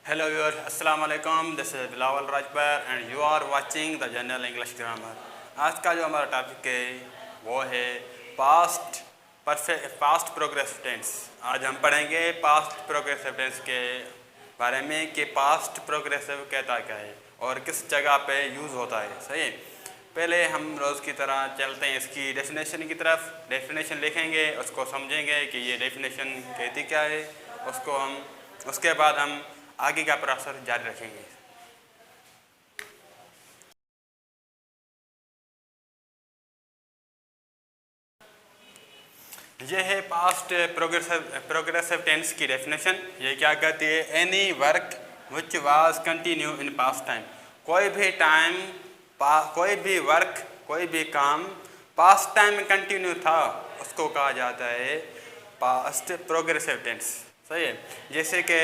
Hello viewers, Assalamu alaikum. This is Bilawal Rajbar and you are watching the General English Grammar. आज का जो हमारा topic है वो है पास्ट प्रोग्रेसिव टेंस। आज हम पढ़ेंगे पास्ट प्रोग्रेसिव टेंस के बारे में कि पास्ट प्रोग्रेसिव कहता क्या है और किस जगह पे यूज़ होता है। सही, पहले हम रोज़ की तरह चलते हैं इसकी डेफिनेशन की तरफ। डेफिनेशन लिखेंगे, उसको समझेंगे कि ये डेफिनेशन कहती क्या है, उसके बाद हम आगे का प्रोसेस जारी रखेंगे। ये है पास्ट प्रोग्रेसिव टेंस की डेफिनेशन। ये क्या कहती है? Any work which was continue in past time. कोई भी टाइम, कोई भी वर्क, कोई भी काम पास्ट टाइम में कंटिन्यू था उसको कहा जाता है पास्ट प्रोग्रेसिव टेंस। सही है। जैसे कि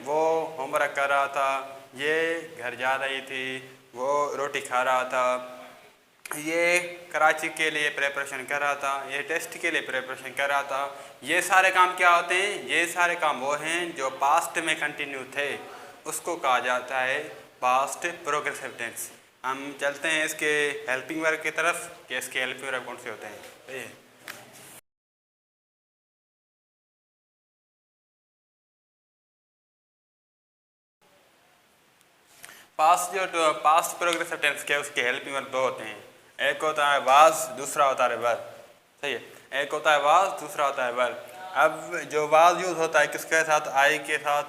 वो होमवर्क कर रहा था, ये घर जा रही थी, वो रोटी खा रहा था, ये कराची के लिए प्रिपरेशन कर रहा था, ये टेस्ट के लिए प्रिपरेशन कर रहा था। ये सारे काम क्या होते हैं? ये सारे काम वो हैं जो पास्ट में कंटिन्यू थे, उसको कहा जाता है पास्ट प्रोग्रेसिव टेंस। हम चलते हैं इसके हेल्पिंग वर्ब की तरफ कि इसके हेल्पिंग वर्ब कौन से होते हैं। सही है। पास्ट प्रोग्रेसिव टेंस के उसके हेल्पिंग वर्ब दो होते हैं। एक होता है वाज, दूसरा होता है वर। सही है। एक होता है वाज, दूसरा होता है वर। अब जो वाज यूज होता है किसके साथ? आई के साथ,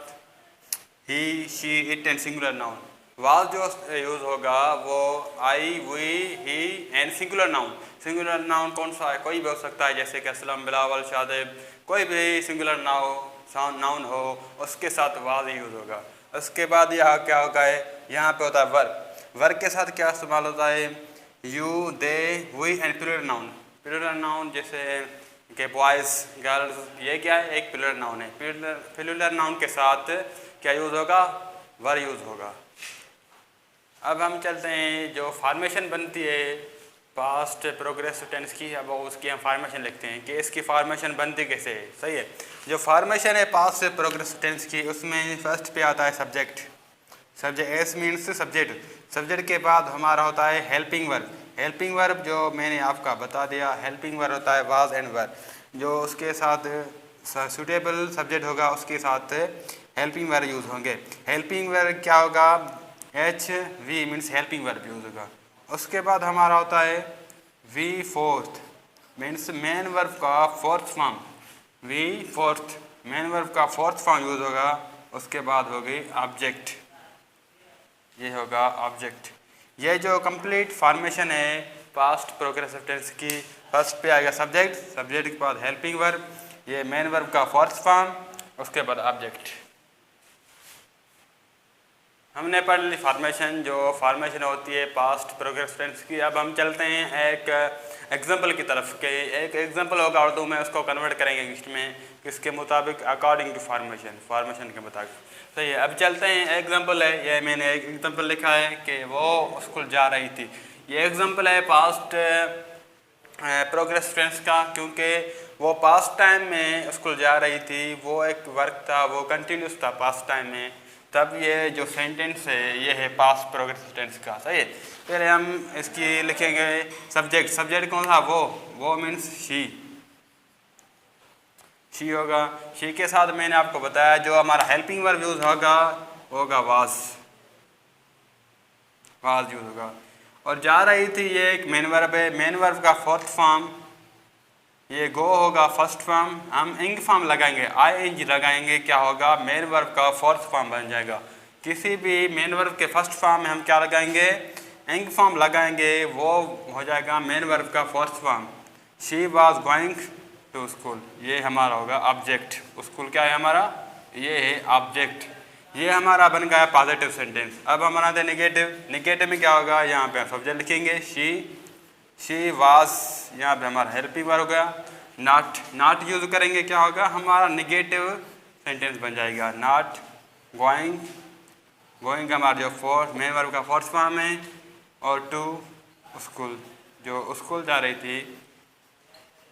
he, she, it and singular noun. Was जो यूज होगा वो I, we, he and singular noun. Singular noun कौन सा है? कोई भी हो सकता है, जैसे कि असलम, बिलावल, शादिब, कोई भी सिंगुलर नाउन हो उसके साथ वाज यूज होगा। उसके बाद यहाँ क्या होगा है? यहाँ पे होता है वर्क। वर्क के साथ क्या इस्तेमाल होता है? You, they, we and plural noun. Plural noun जैसे कि बॉयज़, गर्ल्स, ये क्या है? एक प्लूरल नाउन है। प्लूरल नाउन के साथ क्या यूज़ होगा? वर यूज़ होगा। अब हम चलते हैं, जो फॉर्मेशन बनती है पास्ट प्रोग्रेसिव टेंस की, अब उसकी हम फॉर्मेशन लिखते हैं कि इसकी फॉर्मेशन बनती कैसे है। सही है। जो फॉर्मेशन है पास्ट प्रोग्रेसिव टेंस की, उसमें फर्स्ट पे आता है subject. Subject, S means subject. Subject के बाद हमारा होता है हेल्पिंग वर्ब। हेल्पिंग वर्ब जो मैंने आपका बता दिया, हेल्पिंग वर्ब होता है वाज एंड वर। जो उसके साथ सूटेबल सब्जेक्ट होगा उसके साथ हेल्पिंग वर्ब यूज़ होंगे। हेल्पिंग वर्ब क्या होगा? H V means helping verb use होगा। उसके बाद हमारा होता है V fourth, means main verb का fourth form. V fourth, main verb का फोर्थ फॉर्म यूज़ होगा। उसके बाद होगी ऑब्जेक्ट, ये होगा ऑब्जेक्ट। ये जो कंप्लीट फॉर्मेशन है पास्ट प्रोग्रेसिव टेंस की, फर्स्ट पे आएगा सब्जेक्ट, सब्जेक्ट के बाद हेल्पिंग वर्ब, ये मेन वर्ब का फोर्थ फॉर्म, उसके बाद ऑब्जेक्ट। हमने पढ़ ली फॉर्मेशन, जो फॉर्मेशन होती है पास्ट प्रोग्रेसिव टेंस की। अब हम चलते हैं एक एग्जांपल की तरफ के एक एग्जांपल होगा उर्दू में, उसको कन्वर्ट करेंगे इंग्लिश में किसके मुताबिक? अकॉर्डिंग टू फॉर्मेशन के मुताबिक। सही है। अब चलते हैं, एग्जांपल है, ये मैंने एक एग्जांपल लिखा है कि वो स्कूल जा रही थी। ये एग्जांपल है पास्ट प्रोग्रेसिव टेंस का, क्योंकि वो पास्ट टाइम में स्कूल जा रही थी, वो एक वर्क था, वो कंटिन्यूस था पास्ट टाइम में, तब ये जो सेंटेंस है ये है पास्ट प्रोग्रेसिव टेंस का। सही है। पहले हम इसकी लिखेंगे सब्जेक्ट। सब्जेक्ट कौन सा? वो मीन्स शी होगा। शी के साथ मैंने आपको बताया जो हमारा हेल्पिंग वर्ब यूज होगा वाज यूज होगा। और जा रही थी, ये एक मेन वर्ब है। मेन वर्ब का फोर्थ फॉर्म ये गो होगा, फर्स्ट फॉर्म। हम इंग फॉर्म लगाएंगे, आई एन जी लगाएंगे, क्या होगा? मेन वर्ब का फोर्थ फॉर्म बन जाएगा। किसी भी मेन वर्ब के फर्स्ट फॉर्म में हम क्या लगाएंगे? इंग फॉर्म लगाएंगे, वो हो जाएगा मेन वर्ब का fourth form. She was going to school, ये हमारा होगा ऑब्जेक्ट। स्कूल क्या है हमारा? ये है ऑब्जेक्ट। ये हमारा बन गया पॉजिटिव सेंटेंस। अब हमारा था निगेटिव। निगेटिव में क्या होगा? यहाँ पे हम सब्जेक्ट लिखेंगे शी वाज, यहाँ पे हमारा हेल्पिंग वर्ब हो गया। नॉट यूज करेंगे, क्या होगा? हमारा निगेटिव सेंटेंस बन जाएगा। नॉट गोइंग हमारा जो मेन वर्ब का फोर्थ फॉर्म है, और टू स्कूल, जो स्कूल जा रही थी,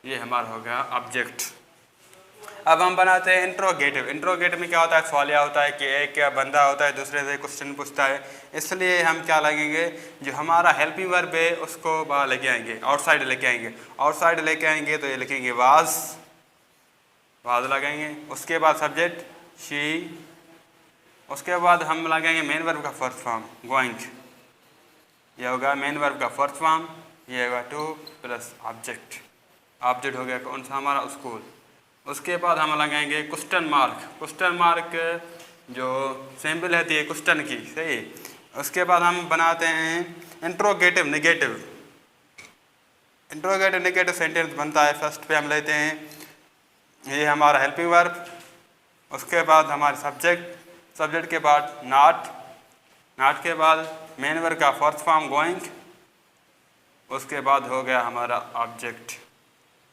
ये हमारा हो गया ऑब्जेक्ट। अब हम बनाते हैं इंट्रोगेटिव। इंट्रोगेटिव में क्या होता है, सवालिया होता है कि एक बंदा होता है दूसरे से क्वेश्चन पूछता है, इसलिए हम क्या लगेंगे, जो हमारा हेल्पिंग वर्ब है उसको बाहर लेके आएंगे, आउटसाइड लेके आएंगे। आउटसाइड लेके आएंगे तो ये लिखेंगे वाज, वाज लगाएंगे। उसके बाद सब्जेक्ट शी, उसके बाद हम लगाएंगे मेन वर्ब का फर्स्ट फॉर्म गोइंग, ये होगा मेन वर्ब का फर्स्ट फॉर्म, ये होगा टू प्लस ऑब्जेक्ट। ऑब्जेक्ट हो गया कौन सा हमारा, स्कूल। उसके बाद हम लगाएंगे क्वेश्चन मार्क। क्वेश्चन मार्क जो सिंबल रहती है क्वेश्चन की, सही। उसके बाद हम बनाते हैं interrogative negative. Interrogative negative sentence बनता है, फर्स्ट पे हम लेते हैं ये हमारा हेल्पिंग वर्ब, उसके बाद हमारे सब्जेक्ट, सब्जेक्ट के बाद नॉट, नॉट के बाद मेन वर्ब का फर्स्ट फॉर्म गोइंग, उसके बाद हो गया हमारा ऑब्जेक्ट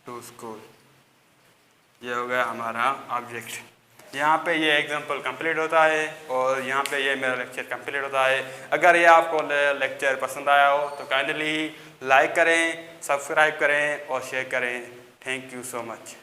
टू स्कूल, ये हो गया हमारा ऑब्जेक्ट। यहाँ पे ये एग्जांपल कंप्लीट होता है और यहाँ पे ये मेरा लेक्चर कंप्लीट होता है। अगर ये आपको लेक्चर पसंद आया हो तो काइंडली लाइक करें, सब्सक्राइब करें और शेयर करें। Thank you so much.